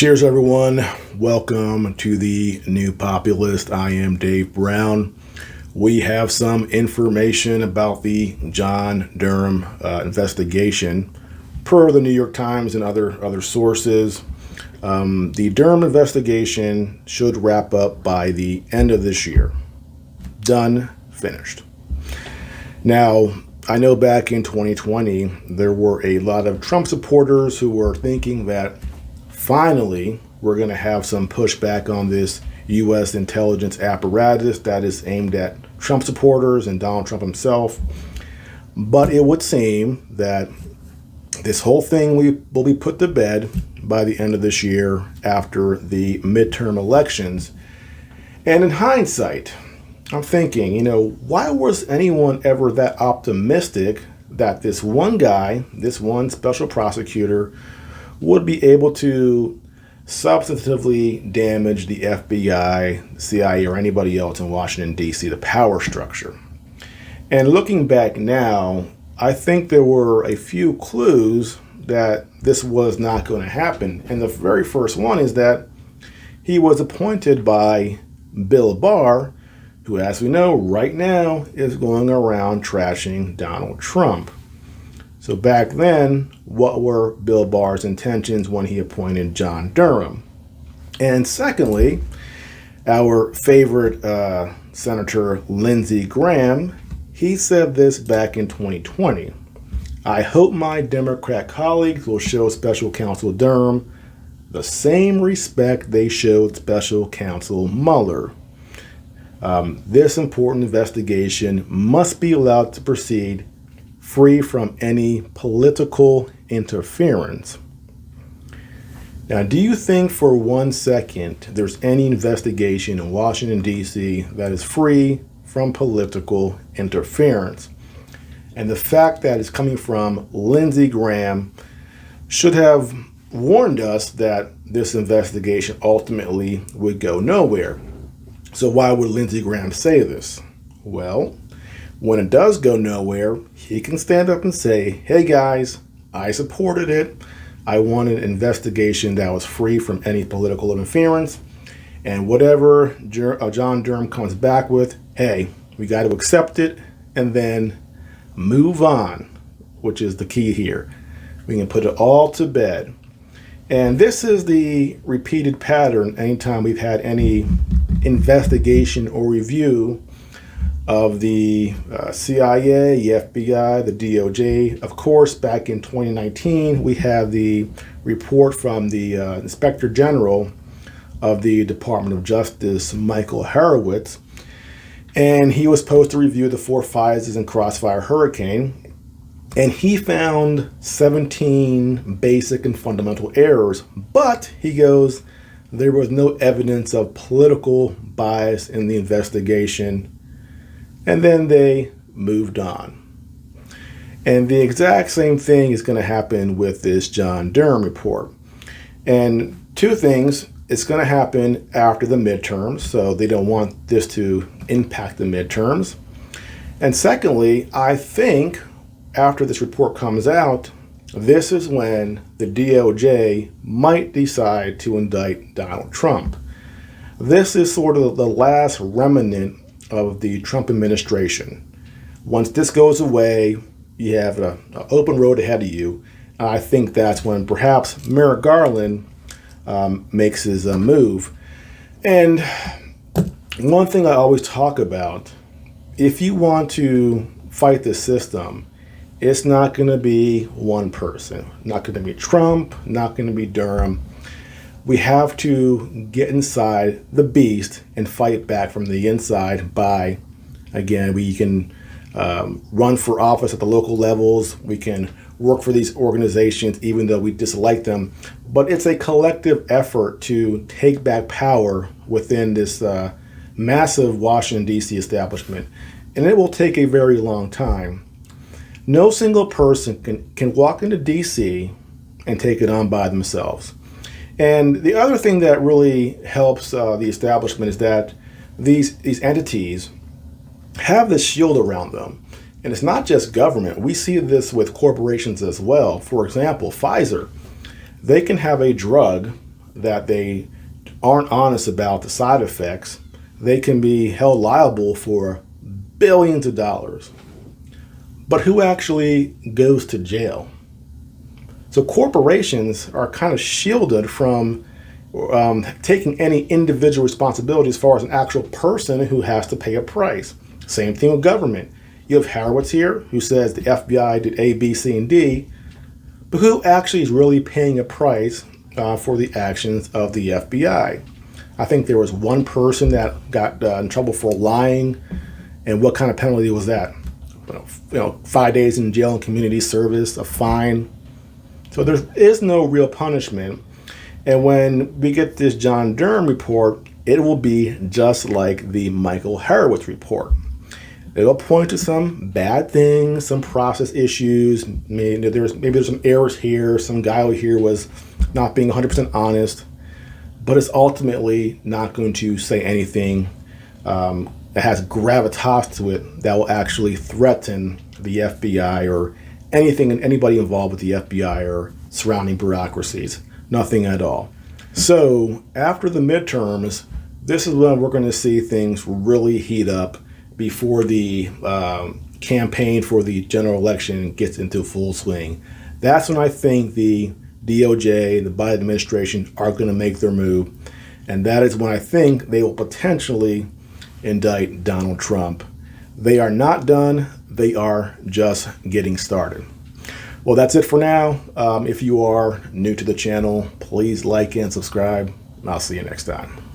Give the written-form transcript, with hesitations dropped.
Cheers, everyone. Welcome to the New Populist. I am Dave Brown. We have some information about the John Durham investigation per the New York Times and other sources. The Durham investigation should wrap up by the end of this year. Done, finished. Now, I know back in 2020, there were a lot of Trump supporters who were thinking that finally we're going to have some pushback on this U.S. intelligence apparatus that is aimed at Trump supporters and Donald Trump himself. But it would seem that this whole thing will be put to bed by the end of this year after the midterm elections. And in hindsight, I'm thinking, why was anyone ever that optimistic that this one guy, this one special prosecutor, would be able to substantively damage the FBI, CIA, or anybody else in Washington, D.C., the power structure? And looking back now, I think there were a few clues that this was not going to happen. And the very first one is that he was appointed by Bill Barr, who, as we know, right now is going around trashing Donald Trump. So back then, what were Bill Barr's intentions when he appointed John Durham? And secondly, our favorite Senator Lindsey Graham, he said this back in 2020. I hope my Democrat colleagues will show Special Counsel Durham the same respect they showed Special Counsel Mueller. This important investigation must be allowed to proceed free from any political interference. Now, do you think for 1 second there's any investigation in Washington, D.C. that is free from political interference? And the fact that it's coming from Lindsey Graham should have warned us that this investigation ultimately would go nowhere. So why would Lindsey Graham say this? Well, when it does go nowhere, he can stand up and say, hey guys, I supported it. I wanted an investigation that was free from any political interference. And whatever John Durham comes back with, hey, we got to accept it and then move on, which is the key here. We can put it all to bed. And this is the repeated pattern anytime we've had any investigation or review of the CIA, the FBI, the DOJ. Of course, back in 2019, we had the report from the Inspector General of the Department of Justice, Michael Horowitz, and he was supposed to review the 4 phases in Crossfire Hurricane, and he found 17 basic and fundamental errors, but he goes, there was no evidence of political bias in the investigation. And then they moved on. And the exact same thing is going to happen with this John Durham report. And 2 things, it's going to happen after the midterms, so they don't want this to impact the midterms. And secondly, I think after this report comes out, this is when the DOJ might decide to indict Donald Trump. This is sort of the last remnant of the Trump administration. Once this goes away, you have an open road ahead of you. And I think that's when perhaps Merrick Garland makes his move. And one thing I always talk about, if you want to fight the system, it's not going to be one person. Not going to be Trump, not going to be Durham. We have to get inside the beast and fight back from the inside by, again, we can run for office at the local levels. We can work for these organizations even though we dislike them. But it's a collective effort to take back power within this massive Washington, D.C. establishment. And it will take a very long time. No single person can walk into D.C. and take it on by themselves. And the other thing that really helps the establishment is that these entities have this shield around them. And it's not just government. We see this with corporations as well. For example, Pfizer. They can have a drug that they aren't honest about the side effects, they can be held liable for billions of dollars. But who actually goes to jail? So corporations are kind of shielded from taking any individual responsibility as far as an actual person who has to pay a price. Same thing with government. You have Horowitz here who says the FBI did A, B, C, and D, but who actually is really paying a price for the actions of the FBI? I think there was one person that got in trouble for lying, and what kind of penalty was that? 5 days in jail and community service, a fine. So there is no real punishment. And when we get this John Durham report, it will be just like the Michael Horowitz report. It'll point to some bad things, some process issues. Maybe there's some errors here. Some guy over here was not being 100% honest. But it's ultimately not going to say anything that has gravitas to it that will actually threaten the FBI or anybody involved with the FBI or surrounding bureaucracies. Nothing at all. So after the midterms, this is when we're going to see things really heat up before the campaign for the general election gets into full swing. That's when I think the DOJ, the Biden administration are going to make their move. And that is when I think they will potentially indict Donald Trump. They are not done. They are just getting started. Well, that's it for now. If you are new to the channel, please like and subscribe. I'll see you next time.